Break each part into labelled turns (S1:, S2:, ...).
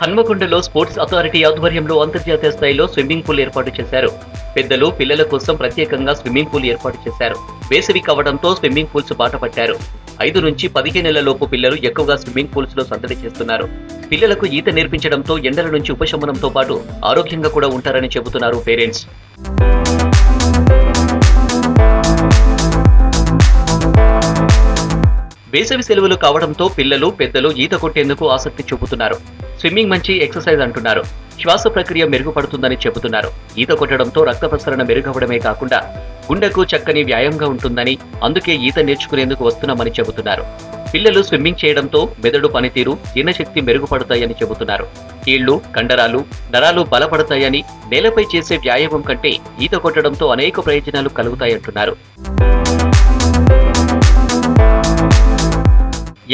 S1: హన్మకొండలో sports authority ఆధ్వర్యంలో అంతర్జాతీయ స్థాయిలో స్విమ్మింగ్ పూల్ ఏర్పాటు చేశారు. పెద్దలు, పిల్లల కోసం ప్రత్యేకంగా స్విమ్మింగ్ పూల్ ఏర్పాటు చేశారు. వేసవి కావడంతో స్విమ్మింగ్ పూల్స్ బాట పట్టారు. 5 నుంచి 15 ఏళ్ల లోపు పిల్లలు ఎక్కువగా స్విమ్మింగ్ పూల్స్ లో సందడి చేస్తున్నారు. పిల్లలకు ఈత నేర్పించడంతో ఎండల నుంచి ఉపశమనంతో పాటు ఆరోగ్యంగా కూడా ఉంటారని చెబుతున్నారు పేరెంట్స్. వేసవి సెలవులు కావడంతో పిల్లలు, పెద్దలు ఈత కొట్టేందుకు ఆసక్తి చూపుతున్నారు. స్విమ్మింగ్ మంచి ఎక్సర్సైజ్ అంటున్నారు. శ్వాస ప్రక్రియ మెరుగుపడుతుందని చెబుతున్నారు. ఈత కొట్టడంతో రక్త ప్రసరణ మెరుగవడమే కాకుండా గుండెకు చక్కని వ్యాయామంగా ఉంటుందని, అందుకే ఈత నేర్చుకునేందుకు వస్తున్నామని చెబుతున్నారు. పిల్లలు స్విమ్మింగ్ చేయడంతో మెదడు పనితీరు, జీర్ణశక్తి మెరుగుపడతాయని చెబుతున్నారు. కీళ్లు, కండరాలు, నరాలు బలపడతాయని, నేలపై చేసే వ్యాయామం కంటే ఈత కొట్టడంతో అనేక ప్రయోజనాలు కలుగుతాయంటున్నారు.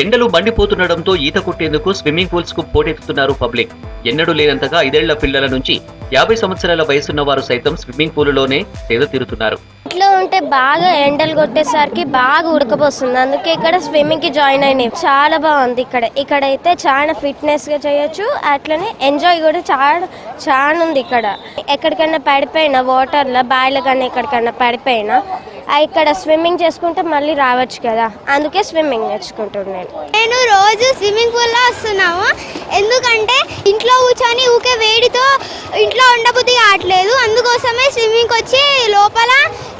S1: ఎండలు మండిపోతుండడంతో ఈత కొట్టేందుకు స్విమ్మింగ్ పూల్స్ కు పోటెత్తుతున్నారు పబ్లిక్. ఎన్నడూ లేనంతగా 5 ఏళ్ల పిల్లల నుంచి 50 సంవత్సరాల వయసున్న వారు సైతం స్విమ్మింగ్ పూల్లోనే సేద తీరుతున్నారు.
S2: ఇంట్లో ఉంటే బాగా ఎండలు కొట్టేసరికి బాగా ఉడకపోస్తుంది. అందుకే ఇక్కడ స్విమ్మింగ్ కి జాయిన్ అయినాయి. చాలా బాగుంది. ఇక్కడైతే చాలా ఫిట్నెస్ గా చేయొచ్చు, అట్లనే ఎంజాయ్ కూడా చాలా ఉంది. ఎక్కడికైనా పడిపోయినా వాటర్ లో, బాయిల కన్నా ఎక్కడికైనా పడిపోయినా ఇక్కడ స్విమ్మింగ్ చేసుకుంటే మళ్ళీ రావచ్చు కదా, అందుకే స్విమ్మింగ్ నేర్చుకుంటున్నాను.
S3: నేను రోజు స్విమ్మింగ్ పూల్లో వస్తున్నాము. ఎందుకంటే ఇంట్లో కూర్చొని ఊకే వేడితో ఇంట్లో ఉండబుద్ధి కావట్లేదు. అందుకోసమే స్విమ్మింగ్ వచ్చి లోపల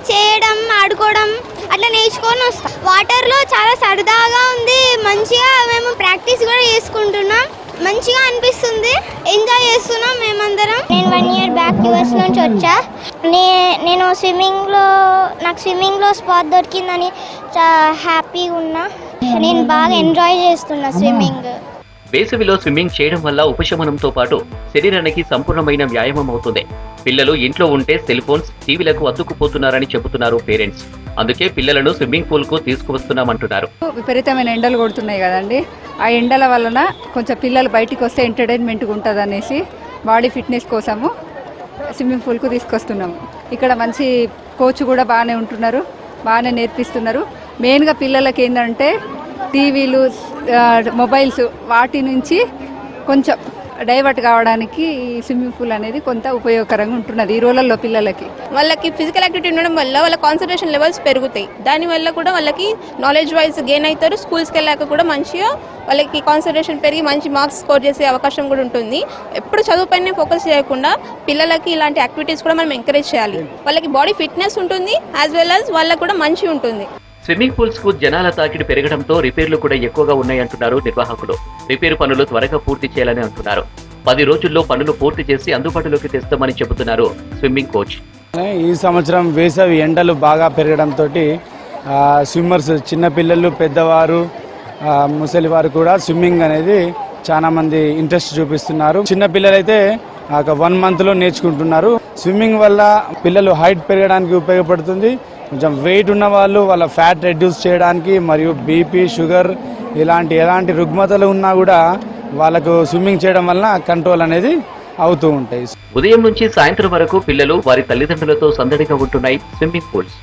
S3: చేయడం, ఆడుకోవడం అట్లా నేర్చుకొని వస్తాం. వాటర్లో చాలా సరదాగా ఉంది. మంచిగా మేము ప్రాక్టీస్ కూడా చేసుకుంటున్నాం. మంచిగా అనిపిస్తుంది. ఎంజాయ్ చేస్తున్నాం మేమందరం.
S4: నేను 1 ఇయర్ బ్యాక్ US నుంచి వచ్చా. నేను నాకు స్విమ్మింగ్లో స్పాట్ దొరికిందని హ్యాపీగా ఉన్నా. నేను బాగా ఎంజాయ్ చేస్తున్నా స్విమ్మింగ్.
S1: వేసవిలో స్విమ్మింగ్ చేయడం వల్ల ఉపశమనంతో పాటు శరీరానికి సంపూర్ణమైన వ్యాయామం అవుతుంది. పిల్లలు ఇంట్లో ఉంటే సెల్ ఫోన్స్, టీవీలకు అతుక్కుపోతున్నారని చెబుతున్నారు పేరెంట్స్. అందుకే పిల్లలను స్విమ్మింగ్ పూల్ కు తీసుకువస్తున్నామంటున్నారు.
S5: విపరీతమైన ఎండలు కొడుతున్నాయి కదండి, ఆ ఎండల వలన కొంచెం పిల్లలు బయటికి వస్తే ఎంటర్టైన్మెంట్గా ఉంటుంది అనేసి బాడీ ఫిట్నెస్ కోసము స్విమ్మింగ్ పూల్కు తీసుకొస్తున్నాము. ఇక్కడ మంచి కోచ్ కూడా బాగానే ఉంటున్నారు, బాగానే నేర్పిస్తున్నారు. మెయిన్గా పిల్లలకి ఏంటంటే టీవీలు, మొబైల్స్ వాటి నుంచి కొంచెం డైవర్ట్ కావడానికి ఈ స్విమ్మింగ్ పూల్ అనేది కొంత ఉపయోగకరంగా ఉంటున్నది ఈ రోజుల్లో. పిల్లలకి
S6: వాళ్ళకి ఫిజికల్ యాక్టివిటీ ఉండడం వల్ల వాళ్ళ కాన్సన్ట్రేషన్ లెవెల్స్ పెరుగుతాయి. దానివల్ల కూడా వాళ్ళకి నాలెడ్జ్ వైజ్ గెయిన్ అవుతారు. స్కూల్స్కి వెళ్ళాక కూడా మంచిగా వాళ్ళకి కాన్సన్ట్రేషన్ పెరిగి మంచి మార్క్స్ స్కోర్ చేసే అవకాశం కూడా ఉంటుంది. ఎప్పుడు చదువుపైనే ఫోకస్ చేయకుండా పిల్లలకి ఇలాంటి యాక్టివిటీస్ కూడా మనం ఎంకరేజ్ చేయాలి. వాళ్ళకి బాడీ ఫిట్నెస్ ఉంటుంది, యాజ్ వెల్ యాజ్ వాళ్ళకి కూడా మంచి ఉంటుంది.
S1: స్విమ్మింగ్ పూల్స్ కు జనాల తాకిడి పెరగడంతో రిపేర్లు కూడా ఎక్కువగా ఉన్నాయంటున్నారు నిర్వాహకులు. రిపేరు పనులు త్వరగా పూర్తి చేయాలని అంటున్నారు. 10 రోజుల్లో పనులు పూర్తి చేసి అందుబాటులోకి తెస్తామని చెబుతున్నారు స్విమ్మింగ్ కోచ్.
S7: ఈ సంవత్సరం వేసవి ఎండలు బాగా పెరగడంతో స్విమ్మర్స్, చిన్నపిల్లలు, పెద్దవారు, ముసలివారు కూడా స్విమ్మింగ్ అనేది చాలా మంది ఇంట్రెస్ట్ చూపిస్తున్నారు. చిన్నపిల్లలైతే 1 మంత్లో నేర్చుకుంటున్నారు. స్విమ్మింగ్ వల్ల పిల్లలు హైట్ పెరగడానికి ఉపయోగపడుతుంది. కొంచెం వెయిట్ ఉన్న వాళ్ళు వాళ్ళ ఫ్యాట్ రెడ్యూస్ చేయడానికి, మరియు బీపీ, షుగర్ ఎలాంటి రుగ్మతలు ఉన్నా కూడా వాళ్ళకు స్విమ్మింగ్ చేయడం వల్ల కంట్రోల్ అనేది అవుతూ ఉంటాయి.
S1: ఉదయం నుంచి సాయంత్రం వరకు పిల్లలు వారి తల్లిదండ్రులతో సందడిగా ఉంటున్నాయి స్విమ్మింగ్ పూల్స్.